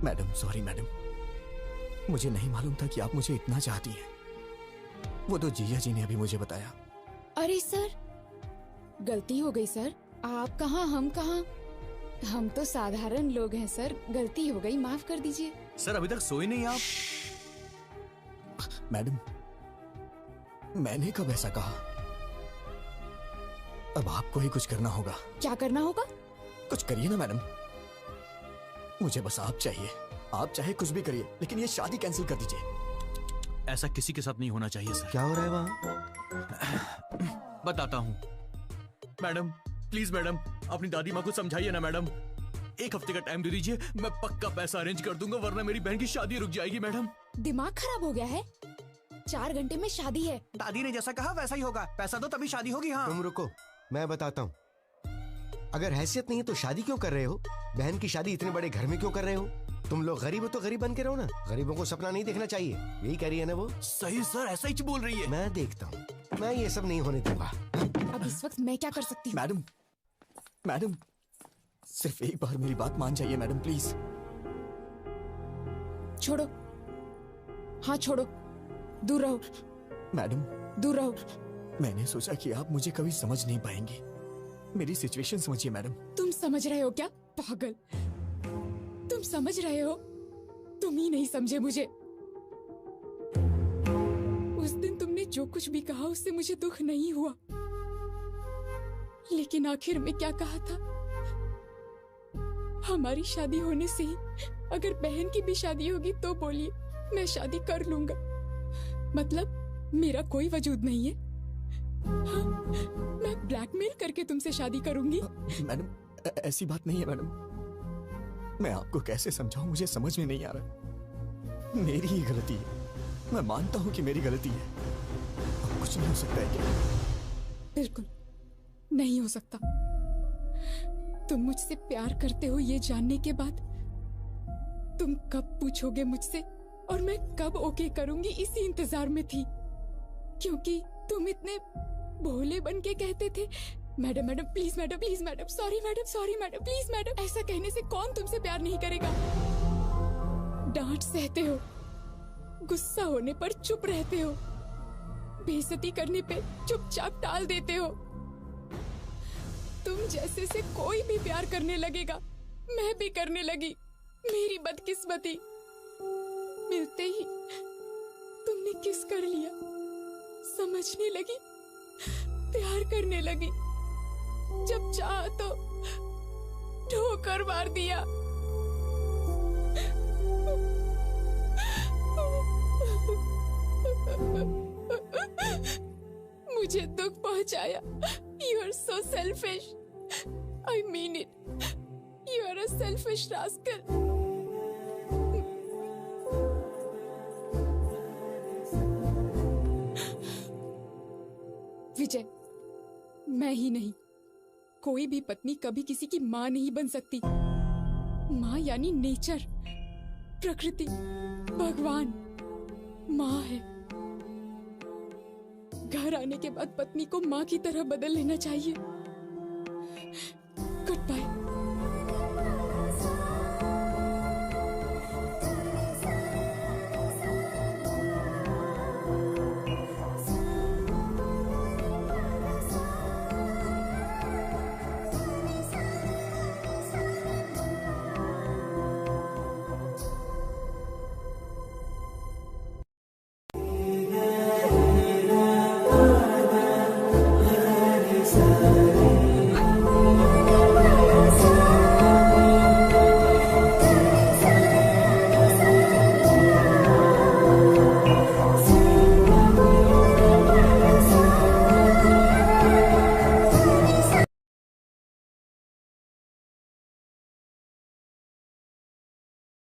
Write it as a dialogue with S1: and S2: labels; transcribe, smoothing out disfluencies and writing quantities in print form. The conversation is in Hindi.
S1: मैडम सॉरी मैडम, मुझे नहीं मालूम था कि आप मुझे इतना चाहती हैं। वो तो जिया जी ने अभी मुझे बताया।
S2: अरे सर, गलती हो गई सर। आप कहाँ हम कहाँ, हम तो साधारण लोग हैं सर। गलती हो गई, माफ कर दीजिए।
S3: सर अभी तक सोए नहीं आप?
S1: मैडम मैंने कब ऐसा कहा? अब आपको ही कुछ करना होगा।
S2: क्या करना होगा?
S1: कुछ करिए ना मैडम, मुझे बस आप चाहिए। आप चाहे कुछ भी करिए, लेकिन ये शादी कैंसिल कर दीजिए।
S3: ऐसा किसी के साथ नहीं होना चाहिए सर।
S4: क्या हो रहा है वहाँ?
S3: बताता हूँ। मैडम प्लीज मैडम, अपनी दादी माँ को समझाइए ना मैडम। 1 हफ्ते का टाइम दे दीजिए, मैं पक्का पैसा अरेंज कर दूंगा, वरना मेरी बहन की शादी रुक जाएगी मैडम।
S2: दिमाग खराब हो गया है? 4 घंटे में शादी है।
S5: दादी ने जैसा कहा वैसा ही होगा। पैसा दो तभी शादी होगी। हाँ
S4: तुम रुको, मैं बताता हूँ। अगर हैसियत नहीं है तो शादी क्यों कर रहे हो? बहन की शादी इतने बड़े घर में क्यों कर रहे हो? तुम लोग गरीब हो तो गरीब बन के रहो ना। गरीबों को सपना नहीं देखना चाहिए, यही कह रही है ना वो?
S3: सही सर, ऐसा ही बोल रही है।
S4: मैं देखता हूँ, मैं ये सब नहीं होने दूंगा।
S2: अब इस वक्त मैं क्या कर सकती हूँ?
S1: मैडम मैडम सिर्फ एक बार मेरी बात मान जाइए मैडम, प्लीज।
S2: छोड़ो, हाँ छोड़ो, दूर रहो
S1: मैडम
S2: दूर रहो।
S1: मैंने सोचा कि आप मुझे कभी समझ नहीं पाएंगी। मेरी सिचुएशन समझिए मैडम।
S2: तुम समझ रहे हो क्या पागल? तुम समझ रहे हो? तुम ही नहीं समझे मुझे। उस दिन तुमने जो कुछ भी कहा उससे मुझे दुख नहीं हुआ, लेकिन आखिर में क्या कहा था? हमारी शादी होने से ही अगर बहन की भी शादी होगी तो बोलिए, मैं शादी कर लूंगा। मतलब मेरा कोई वजूद नहीं है? हाँ, मैं ब्लैकमेल करके तुमसे शादी करूंगी?
S1: मैडम ऐसी बात नहीं है मैडम। मैं आपको कैसे समझाऊं, मुझे समझ में नहीं आ रहा। मेरी ही गलती है, मैं मानता हूं कि मेरी गलती है। अब कुछ नहीं हो सकता है क्या?
S2: बिल्कुल नहीं हो सकता। तुम मुझसे प्यार करते हो ये जानने के बाद तुम कब पूछोगे मुझसे और मैं कब ओके करूंगी, इसी इंतजार में थी। क्योंकि तुम इतने भोले बन के कहते थे, madam madam please madam, please madam, sorry madam, please madam. ऐसा कहने से कौन तुमसे प्यार नहीं करेगा? डांट सहते हो, गुस्सा होने पर चुप रहते हो, बेइज्जती करने पे चुपचाप टाल देते हो। तुम जैसे से कोई भी प्यार करने लगेगा, मैं भी करने लगी। मेरी बदकिस्मती, मिलते ही तुमने किस कर लिया, समझने लगी, प्यार करने लगी। जब चाहा तो ठोकर मार दिया। मुझे दुख पहुंचाया। You are so selfish. I mean it. You are a selfish rascal. विजय, मैं ही नहीं, कोई भी पत्नी कभी किसी की माँ नहीं बन सकती। माँ यानी नेचर, प्रकृति, भगवान माँ है। घर आने के बाद पत्नी को माँ की तरह बदल लेना चाहिए। Good bye.